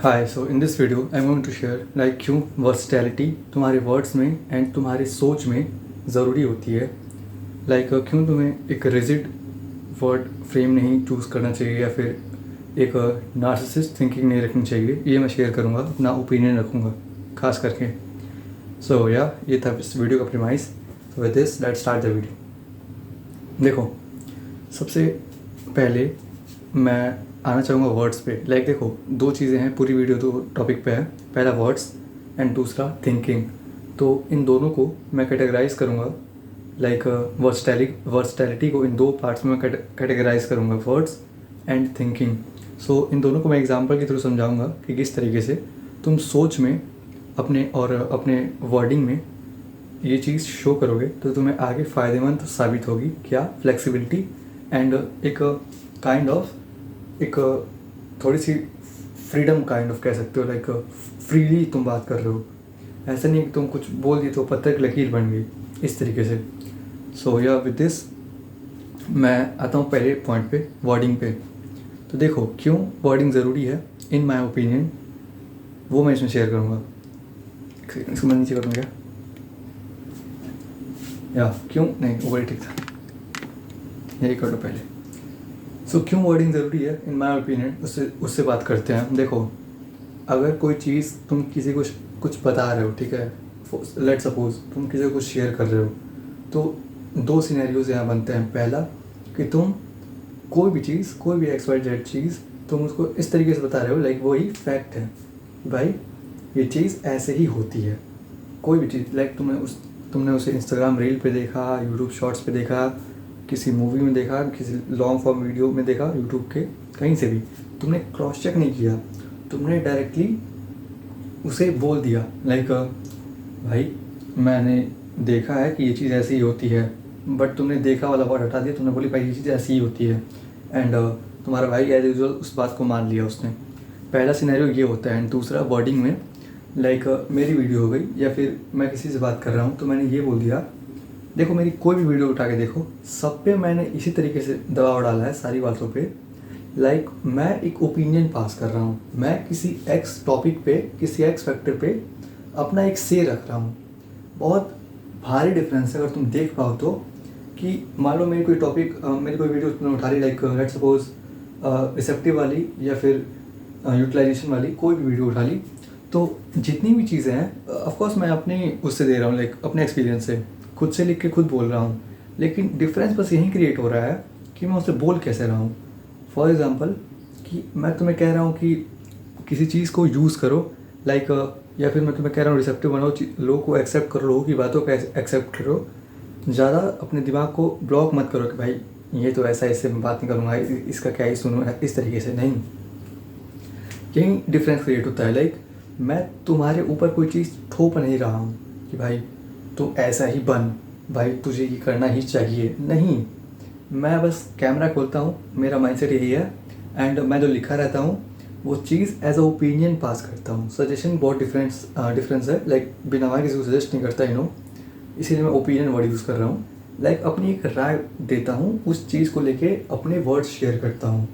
Hi, so in this video I am going to share like क्यों versatility तुम्हारे words में and तुम्हारी सोच में ज़रूरी होती है। लाइक क्यों तुम्हें एक रिजिड वर्ड फ्रेम नहीं चूज़ करना चाहिए या फिर एक नार्सिसिस्ट थिंकिंग नहीं रखनी चाहिए, ये मैं शेयर करूँगा, अपना ओपिनियन रखूँगा खास करके। सो ये था इस वीडियो का premise. With this let's start the video. देखो, सबसे पहले मैं आना चाहूँगा वर्ड्स पे। लाइक देखो, दो चीज़ें हैं, पूरी वीडियो दो टॉपिक पे है। पहला वर्ड्स एंड दूसरा थिंकिंग। तो इन दोनों को मैं कैटेगराइज करूँगा। लाइक वर्सटैलिटी को इन दो पार्ट्स में मैं कैटेगराइज करूँगा, वर्ड्स एंड थिंकिंग। सो इन दोनों को मैं एग्जांपल के थ्रू समझाऊँगा कि किस तरीके से तुम सोच में अपने वर्डिंग में ये चीज़ शो करोगे तो तुम्हें आगे फ़ायदेमंद साबित होगी। क्या? फ्लेक्सिबिलिटी एंड एक थोड़ी सी फ्रीडम काइंड ऑफ कह सकते हो। लाइक फ्रीली तुम बात कर रहे हो, ऐसा नहीं कि तुम कुछ बोल दिए तो पत्थर की लकीर बन गई, इस तरीके से। सो विद दिस मैं आता हूँ पहले पॉइंट पे, वर्डिंग पे। तो देखो, क्यों वर्डिंग ज़रूरी है इन माई ओपिनियन, वो मैं इसमें शेयर करूँगा। इसको मैं नीचे करूँगा या क्यों नहीं, वो ठीक था, यही करो पहले। सो क्यों वर्डिंग ज़रूरी है इन माई ओपिनियन, उससे बात करते हैं। देखो, अगर कोई चीज़ तुम किसी को कुछ बता रहे हो, ठीक है, लेट सपोज तुम किसी को कुछ शेयर कर रहे हो, तो दो सिनेरियोज यहाँ बनते हैं। पहला कि तुम कोई भी चीज़, कोई भी XYZ चीज़ तुम उसको इस तरीके से बता रहे हो लाइक वही फैक्ट है, भाई ये चीज़ ऐसे ही होती है। कोई भी चीज़, लाइक तुमने उसे इंस्टाग्राम रील पे देखा, यूट्यूब शॉर्ट्स पे देखा, किसी मूवी में देखा, किसी लॉन्ग फॉर्म वीडियो में देखा, यूट्यूब के कहीं से भी, तुमने क्रॉस चेक नहीं किया, तुमने डायरेक्टली उसे बोल दिया लाइक भाई मैंने देखा है कि ये चीज़ ऐसी ही होती है, बट तुमने देखा वाला वर्ड हटा दिया, तुमने बोली भाई ये चीज़ ऐसी ही होती है, एंड तुम्हारा भाई एज यूजुअल उस बात को मान लिया उसने। पहला सिनेरियो ये होता है। एंड दूसरा वर्डिंग में, लाइक मेरी वीडियो हो गई या फिर मैं किसी से बात कर रहा हूँ तो मैंने ये बोल दिया, देखो मेरी कोई भी वीडियो उठा के देखो, सब पे मैंने इसी तरीके से दबाव डाला है सारी बातों पे। लाइक मैं एक ओपिनियन पास कर रहा हूँ, मैं किसी एक्स टॉपिक पे, किसी एक्स फैक्टर पे अपना एक से रख रहा हूँ। बहुत भारी डिफरेंस है अगर तुम देख पाओ तो, कि मान लो मेरी कोई टॉपिक, मेरी कोई वीडियो तुमने उठा ली, लाइक लेट सपोज रिसेप्टिव वाली या फिर यूटिलाइजेशन वाली कोई भी वीडियो उठा ली, तो जितनी भी चीज़ें हैं ऑफकोर्स मैं अपने उससे दे रहा हूँ, लाइक अपने एक्सपीरियंस से खुद से लिख के खुद बोल रहा हूँ, लेकिन डिफरेंस बस यही क्रिएट हो रहा है कि मैं उसे बोल कैसे रहा हूँ। फॉर एग्ज़ाम्पल कि मैं तुम्हें कह रहा हूँ कि किसी चीज़ को यूज़ करो, लाइक या फिर मैं तुम्हें कह रहा हूँ रिसेप्टिव बनो, लोगों को एक्सेप्ट करो, लोगों की बातों को एक्सेप्ट करो, ज़्यादा अपने दिमाग को ब्लॉक मत करो कि भाई ये तो ऐसा, इससे मैं बात नहीं करूँगा, इसका क्या ही सुनूँ, इस तरीके से नहीं। यही डिफरेंस क्रिएट होता है। लाइक मैं तुम्हारे ऊपर कोई चीज़ थोप नहीं रहा हूँ कि भाई तो ऐसा ही बन, भाई तुझे ये करना ही चाहिए, नहीं। मैं बस कैमरा खोलता हूँ, मेरा माइंडसेट यही है, एंड मैं जो लिखा रहता हूँ वो चीज़ एज अ ओपिनियन पास करता हूँ। सजेशन बहुत डिफरेंस है, लाइक बिना मैं किसी को सजेस्ट नहीं करता, इसीलिए मैं ओपिनियन वर्ड यूज़ कर रहा हूँ। लाइक अपनी एक राय देता हूँ, उस चीज़ को लेके अपने वर्ड्स शेयर करता हूँ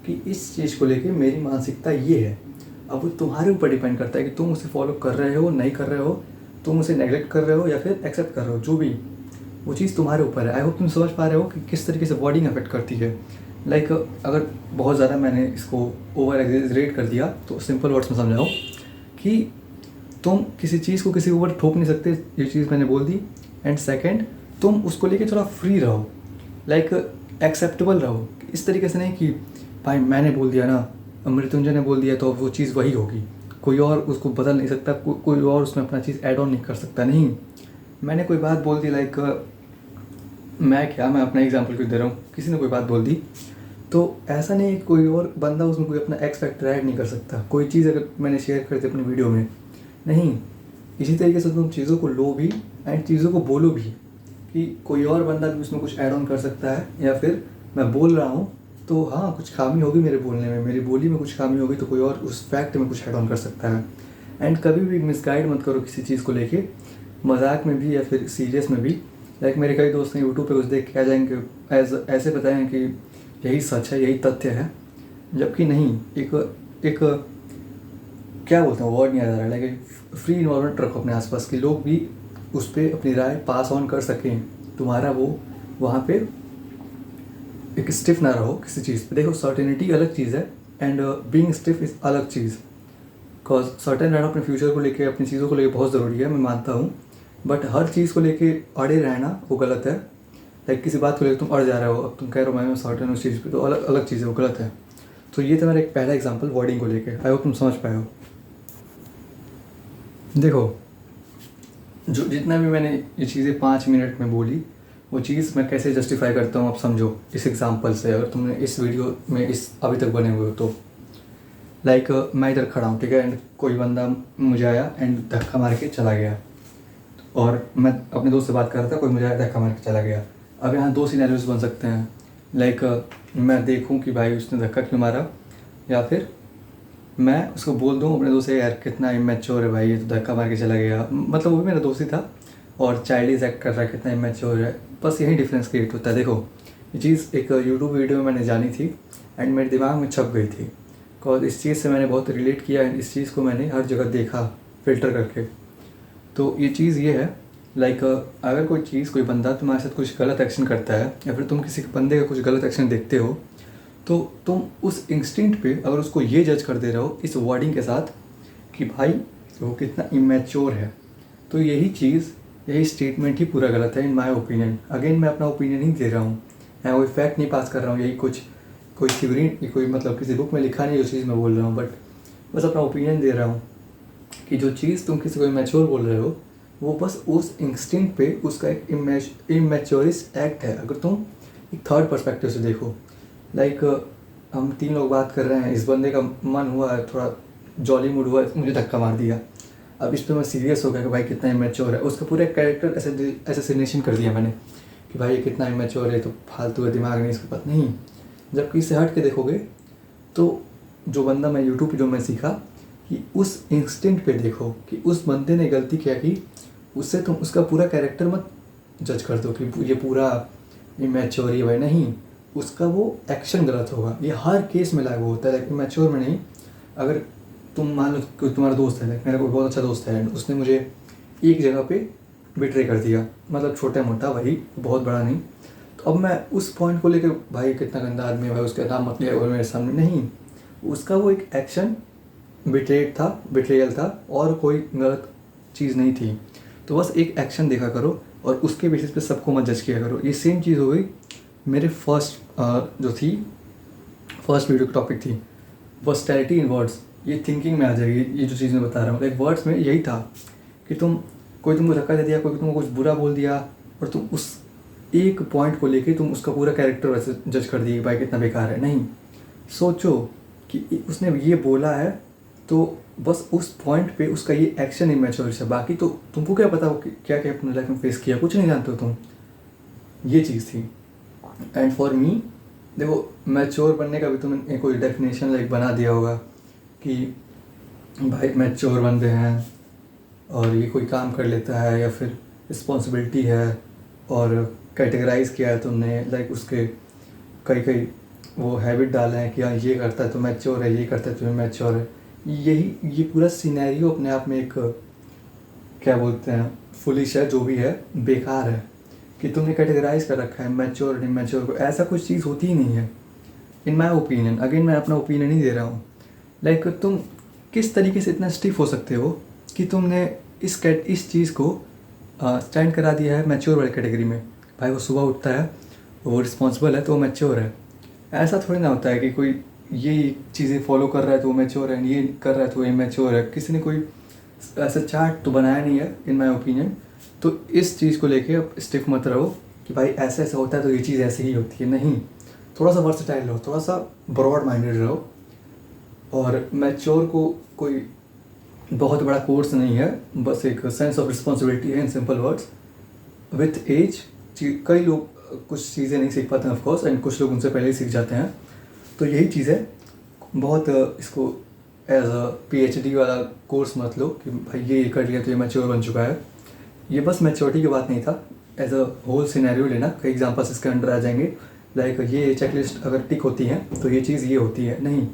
कि इस चीज़ को लेके मेरी मानसिकता ये है। अब वो तुम्हारे ऊपर डिपेंड करता है कि तुम उसे फॉलो कर रहे हो, नहीं कर रहे हो, तुम उसे नेगलेक्ट कर रहे हो या फिर एक्सेप्ट कर रहे हो, जो भी, वो चीज़ तुम्हारे ऊपर है। आई होप तुम समझ पा रहे हो कि किस तरीके से वर्डिंग अफेक्ट करती है। लाइक अगर बहुत ज़्यादा मैंने इसको ओवर एग्जैजरेट कर दिया तो सिंपल वर्ड्स में समझाओ कि तुम किसी चीज़ को किसी के ऊपर थोप नहीं सकते, ये चीज़ मैंने बोल दी। एंड सेकेंड, तुम उसको लेके थोड़ा फ्री रहो, लाइक एक्सेप्टेबल रहो, इस तरीके से नहीं कि भाई मैंने बोल दिया ना, मृत्युंजय ने बोल दिया तो वो चीज़ वही होगी, कोई और उसको बदल नहीं सकता, कोई और उसमें अपना चीज़ ऐड ऑन नहीं कर सकता। नहीं, मैंने कोई बात बोल दी, लाइक मैं अपना एग्जांपल क्यों दे रहा हूँ, किसी ने कोई बात बोल दी तो ऐसा नहीं कि कोई और बंदा उसमें कोई अपना एक्स फैक्टर ऐड नहीं कर सकता। कोई चीज़ अगर मैंने शेयर कर दी अपनी वीडियो में, नहीं, इसी तरीके से तुम चीज़ों को लो भी एंड चीज़ों को बोलो भी कि कोई और बंदा भी उसमें कुछ ऐड ऑन कर सकता है, या फिर मैं बोल रहा हूँ तो हाँ कुछ खामी होगी मेरे बोलने में, मेरी बोली में कुछ खामी होगी तो कोई और उस फैक्ट में कुछ ऐड ऑन कर सकता है। एंड कभी भी मिसगाइड मत करो किसी चीज़ को लेके, मजाक में भी या फिर सीरियस में भी। लाइक मेरे कई दोस्त हैं यूट्यूब पे कुछ देख के आ जाएंगे, ऐसे बताएं कि यही सच है, यही तथ्य है, जबकि नहीं। एक क्या बोलते हैं, वर्ड नहीं आ रहा है, लाइक फ्री इन्वॉल्वमेंट रखो अपने आसपास कि लोग भी उस पर अपनी राय पास ऑन कर सकें, तुम्हारा वो वहाँ पे एक स्टिफ ना रहो किसी चीज़ पे। देखो सर्टेनिटी अलग चीज़ है एंड बीइंग स्टिफ इज़ अलग चीज़। बिकॉज सर्टेन रहना अपने फ्यूचर को लेके, अपनी चीज़ों को लेके बहुत ज़रूरी है, मैं मानता हूँ, बट हर चीज़ को लेके अड़े रहना वो गलत है। लाइक किसी बात को लेकर तुम अड़ जा रहे हो, अब तुम कह रहे हो मैं सर्टेन उस चीज़ पे, तो अलग अलग चीज़ है, वो गलत है। तो ये था मेरा एक पहला एग्जांपल वर्डिंग को लेके। आई होप तुम समझ पाए हो। देखो जो जितना भी मैंने ये चीज़ें 5 मिनट में बोली, वो चीज़ मैं कैसे जस्टिफाई करता हूँ आप समझो इस एग्जांपल से। अगर तुमने इस वीडियो में इस अभी तक बने हुए हो तो लाइक मैं इधर खड़ा हूँ, ठीक है, एंड कोई बंदा मुझे आया एंड धक्का मार के चला गया, और मैं अपने दोस्त से बात कर रहा था, कोई मुझे आया धक्का मार के चला गया। अब यहाँ 2 सिनेरियोज बन सकते हैं। लाइक मैं देखूँ कि भाई उसने धक्का क्यों मारा, या फिर मैं उसको बोल दूँ अपने दोस्त से, यार कितना इमेच्योर है भाई, ये तो धक्का मार के चला गया। मतलब वो भी मेरा दोस्त ही था और चाइल्डिश एक्ट कर रहा है, कितना इमेच्योर है। बस यही डिफरेंस क्रिएट होता है। देखो ये चीज़ एक यूट्यूब वीडियो में मैंने जानी थी एंड मेरे दिमाग में छप गई थी, बिकॉज इस चीज़ से मैंने बहुत रिलेट किया एंड इस चीज़ को मैंने हर जगह देखा फ़िल्टर करके। तो ये चीज़ ये है, लाइक अगर कोई चीज़, कोई बंदा तुम्हारे साथ कुछ गलत एक्शन करता है, या फिर तुम किसी बंदे का कुछ गलत एक्शन देखते हो, तो तुम उस इंस्टिंक्ट पे अगर उसको ये जज कर दे रहे हो इस वर्डिंग के साथ कि भाई वो कितना इमेच्योर है, तो यही चीज़, यही स्टेटमेंट ही पूरा गलत है इन माय ओपिनियन। अगेन मैं अपना ओपिनियन ही दे रहा हूँ, मैं कोई फैक्ट नहीं पास कर रहा हूँ, यही कुछ कोई थ्योरी, कोई मतलब किसी बुक में लिखा नहीं जो चीज़ मैं बोल रहा हूँ, बट बस अपना ओपिनियन दे रहा हूँ कि जो चीज़ तुम किसी को इमेच्योर बोल रहे हो, वो बस उस इंस्टिंक्ट पे उसका एक इमेच्योरिस्ट एक्ट है। अगर तुम एक थर्ड पर्सपेक्टिव से देखो, लाइक हम 3 लोग बात कर रहे हैं, इस बंदे का मन हुआ है, थोड़ा जॉली मूड हुआ, मुझे धक्का मार दिया। अब इस पर मैं सीरियस हो गया कि भाई कितना इमेच्योर है, उसका पूरा कैरेक्टर एसेसिनेशन कर दिया मैंने कि भाई ये कितना इमेच्योर है, तो फालतू है, दिमाग नहीं, इसको पता नहीं। जबकि इससे हट के देखोगे तो जो बंदा मैं यूट्यूब पे जो मैं सीखा कि उस इंस्टिंक्ट पे देखो कि उस बंदे ने गलती क्या की, उससे तुम उसका पूरा कैरेक्टर मत जज कर दो कि ये पूरा इमेच्योर ही है, नहीं, उसका वो एक्शन गलत होगा। ये हर केस में लागू होता है, लाइक इमेच्योर में नहीं। अगर तुम मान लो कि तुम्हारा दोस्त है, लाइक मेरा कोई बहुत अच्छा दोस्त है, उसने मुझे एक जगह पे बिट्रे कर दिया, मतलब छोटा मोटा, वही बहुत बड़ा नहीं, तो अब मैं उस पॉइंट को लेकर भाई कितना गंदा आदमी है भाई, उसका नाम मत लिया और मेरे सामने, नहीं, उसका वो एक एक्शन बिट्रेयल था और कोई गलत चीज़ नहीं थी। तो बस एक एक्शन देखा करो और उसके बेसिस पे सबको मत जज किया करो। ये सेम चीज़ हो गई मेरे फर्स्ट वीडियो की टॉपिक थी वर्सटैलिटी इन वर्ड्स। ये थिंकिंग में आ जाएगी, ये जो चीज़ मैं बता रहा हूँ, लाइक वर्ड्स में यही था कि कोई तुमको धक्का दे दिया, कोई तुमको कुछ बुरा बोल दिया, और तुम उस एक पॉइंट को लेके तुम उसका पूरा कैरेक्टर वैसे जज कर दिए भाई कितना बेकार है। नहीं, सोचो कि उसने ये बोला है तो बस उस पॉइंट पे उसका ये एक्शन इमेच्योर है, बाकी तो तुमको क्या पता हो क्या क्या अपने लाइफ में फेस किया, कुछ नहीं जानते हो तुम। ये चीज़ थी। एंड फॉर मी, देखो मैच्योर बनने का भी तुमने कोई डेफिनेशन लाइक बना दिया होगा कि भाई मैच्योर बंदे हैं और ये कोई काम कर लेता है या फिर रिस्पॉन्सिबिलिटी है, और कैटेगराइज किया है तुमने, लाइक उसके कई वो हैबिट डाले हैं कि हाँ ये करता है तो मैच्योर है, ये करता है तो मैच्योर है। ये पूरा सिनेरियो अपने आप में एक क्या बोलते हैं फुलिश है, जो भी है बेकार है कि तुमने कैटेगराइज कर रखा है मैच्योर और इमेच्योर को। ऐसा कुछ चीज़ होती ही नहीं है इन माई ओपिनियन। अगेन मैं अपना ओपिनियन ही दे रहा हूँ। लाइक तुम किस तरीके से इतना स्टिफ हो सकते हो कि तुमने इस चीज़ को स्टैंड करा दिया है मैच्योर वाली कैटेगरी में। भाई वो सुबह उठता है, वो रिस्पॉन्सिबल है तो वो मैच्योर है। ऐसा थोड़ी ना होता है कि कोई ये चीज़ें फॉलो कर रहा है तो वो मैच्योर है, ये कर रहा है तो वो इमेच्योर है। किसी ने कोई ऐसा चार्ट तो बनाया नहीं है इन माई ओपिनियन। तो इस चीज़ को लेके अब स्टिफ मत रहो कि भाई ऐसा ऐसा होता है तो ये चीज़ ऐसे ही होती है। नहीं, थोड़ा सा वर्सेटाइल रहो, थोड़ा सा ब्रॉड माइंडेड रहो। और मैच्योर को कोई बहुत बड़ा कोर्स नहीं है, बस एक सेंस ऑफ रिस्पॉन्सिबिलिटी है in simple words. With age कई लोग कुछ चीज़ें नहीं सीख पाते हैं ऑफकोर्स, एंड कुछ लोग उनसे पहले ही सीख जाते हैं। तो यही चीज़ है, बहुत इसको एज अ PhD वाला कोर्स मत लो कि भाई ये कर लिया तो ये मैच्योर बन चुका है। ये बस मैच्योरिटी की बात नहीं था, एज अ होल सिनेरियो लेना। कई एग्जांपल्स इसके अंडर आ जाएंगे, लाइक ये चेकलिस्ट अगर टिक होती हैं तो ये चीज़ ये होती है। नहीं,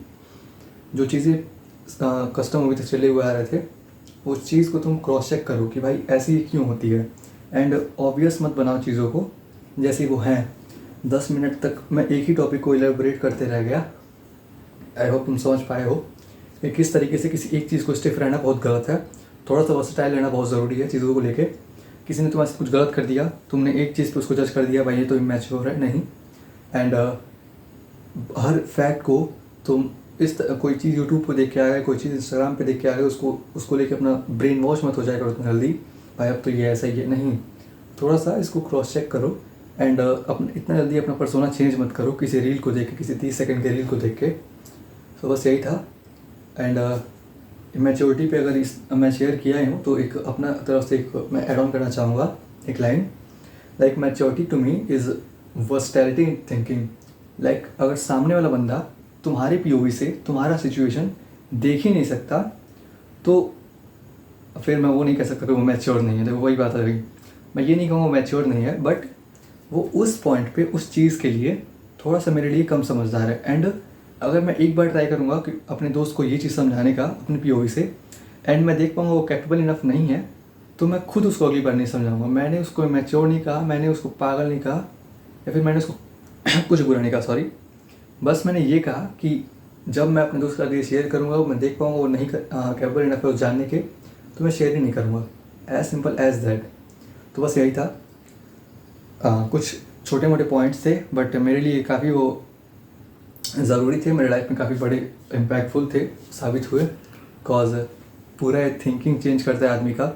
जो चीज़ें कस्टम मूवी तक चले हुए आ रहे थे, उस चीज़ को तुम क्रॉस चेक करो कि भाई ऐसी क्यों होती है, एंड ऑब्वियस मत बनाओ चीज़ों को जैसी वो हैं। 10 मिनट तक मैं एक ही टॉपिक को इलेबोरेट करते रह गया। आई होप तुम समझ पाए हो कि किस तरीके से किसी एक चीज़ को स्टिफ रहना बहुत गलत है। थोड़ा सा वर्सेटाइल रहना बहुत ज़रूरी है चीज़ों को लेके। किसी ने तुम्हारे कुछ गलत कर दिया, तुमने एक चीज़ पे उसको जज कर दिया, भाई ये तो इमैच्योर है, नहीं। एंड हर फैक्ट को तुम कोई चीज़ यूट्यूब पर देख के आ गए, कोई चीज़ इंस्टाग्राम पे देख के आ गए, उसको लेके अपना ब्रेन वॉश मत हो जाएगा उतना जल्दी, भाई अब तो ये ऐसा ही है, नहीं। थोड़ा सा इसको क्रॉस चेक करो एंड इतना जल्दी अपना पर्सोना चेंज मत करो किसी रील को देख के, किसी 30 सेकंड के रील को देख के। तो बस यही था। एंड मैच्योरिटी पे अगर मैं शेयर किया ही हूँ तो एक अपना तरफ से एक मैं ऐड ऑन करना चाहूँगा एक line, like maturity to me is versatility in thinking. Like अगर सामने वाला बंदा तुम्हारे POV से तुम्हारा सिचुएशन देख ही नहीं सकता तो फिर मैं वो नहीं कह सकता कि वो मैच्योर नहीं है। देखो वही बात आ गई, मैं ये नहीं कहूँगा मैच्योर नहीं है, बट वो उस पॉइंट पे उस चीज़ के लिए थोड़ा सा मेरे लिए कम समझदार है। एंड अगर मैं एक बार ट्राई करूँगा कि अपने दोस्त को ये चीज़ समझाने का अपने POV से, एंड मैं देख पाऊँगा वो कैपेबल इनफ नहीं है, तो मैं खुद उसको अगली बार नहीं समझाऊँगा। मैंने उसको मैच्योर नहीं कहा, मैंने उसको पागल नहीं कहा, या फिर मैंने उसको कुछ बुरा नहीं कहा, सॉरी। बस मैंने ये कहा कि जब मैं अपने दोस्त के आगे शेयर करूँगा, मैं देख पाऊँगा वो नहीं कैपेबल इनफ है उस जानने के, तो मैं शेयर ही नहीं करूँगा। As simple as that. तो बस यही था। कुछ छोटे मोटे पॉइंट्स थे, बट मेरे लिए काफ़ी वो ज़रूरी थे, मेरे लाइफ में काफ़ी बड़े इम्पैक्टफुल थे, साबित हुए। कॉज पूरा थिंकिंग चेंज करता है आदमी का,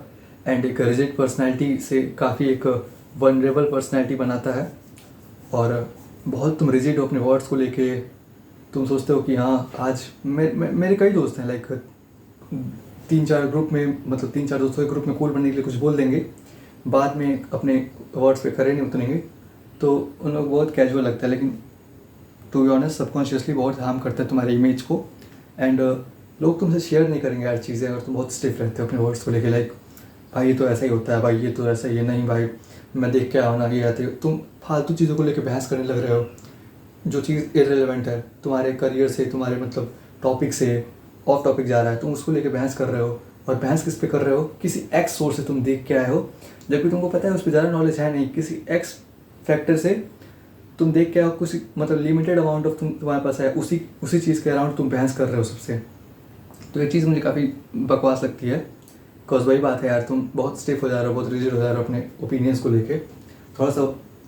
एंड एक रिजिड पर्सनैलिटी से काफ़ी एक वनरेबल पर्सनैलिटी बनाता है। और बहुत तुम रिजिड हो अपने वर्ड्स को लेके, तुम सोचते हो कि हाँ आज मेरे कई दोस्त हैं, लाइक 3-4 ग्रुप में, मतलब 3-4 दोस्तों के ग्रुप में कूल बनने के लिए कुछ बोल देंगे, बाद में अपने वर्ड्स पे खड़े नहीं उतरेंगे, तो उन लोग बहुत कैजुअल लगता है, लेकिन टू बी ऑनेस्ट सबकॉन्शियसली बहुत हार्म करता है तुम्हारे इमेज को। एंड लोग तुमसे शेयर नहीं करेंगे यार चीज़ें अगर तुम बहुत स्टिफ रहते हो अपने वर्ड्स को लेके, लाइक भाई ये तो ऐसा ही होता है, भाई ये तो ऐसा ही है, नहीं भाई मैं देख के आना ये आते हो, तुम फालतू चीज़ों को लेके बहस करने लग रहे हो, जो चीज़ इररिलेवेंट है तुम्हारे करियर से, तुम्हारे मतलब टॉपिक से ऑफ टॉपिक जा रहा है, तुम उसको लेके बहस कर रहे हो। और बहस किस पे कर रहे हो? किसी एक्स सोर्स से तुम देख के आए हो, जबकि तुमको पता है उस पर ज़्यादा नॉलेज है नहीं, किसी एक्स फैक्टर से तुम देख के आओ, कुछ मतलब लिमिटेड अमाउंट ऑफ तुम्हारे पास है, उसी चीज़ के अराउंड तुम बहस कर रहे हो सबसे। तो ये चीज़ मुझे काफ़ी बकवास लगती है। बिकॉज वही बात है यार, तुम बहुत स्टिफ हो जा रहे हो, बहुत रिजिड हो जा रहे हो अपने ओपिनियंस को लेके। थोड़ा सा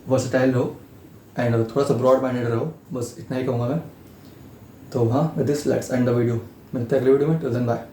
वर्सेटाइल रहो एंड थोड़ा सा ब्रॉड माइंडेड रहो, बस इतना ही कहूँगा मैं। तो हाँ, with this let's end the video. मिलते हैं अगले वीडियो में। Till then bye.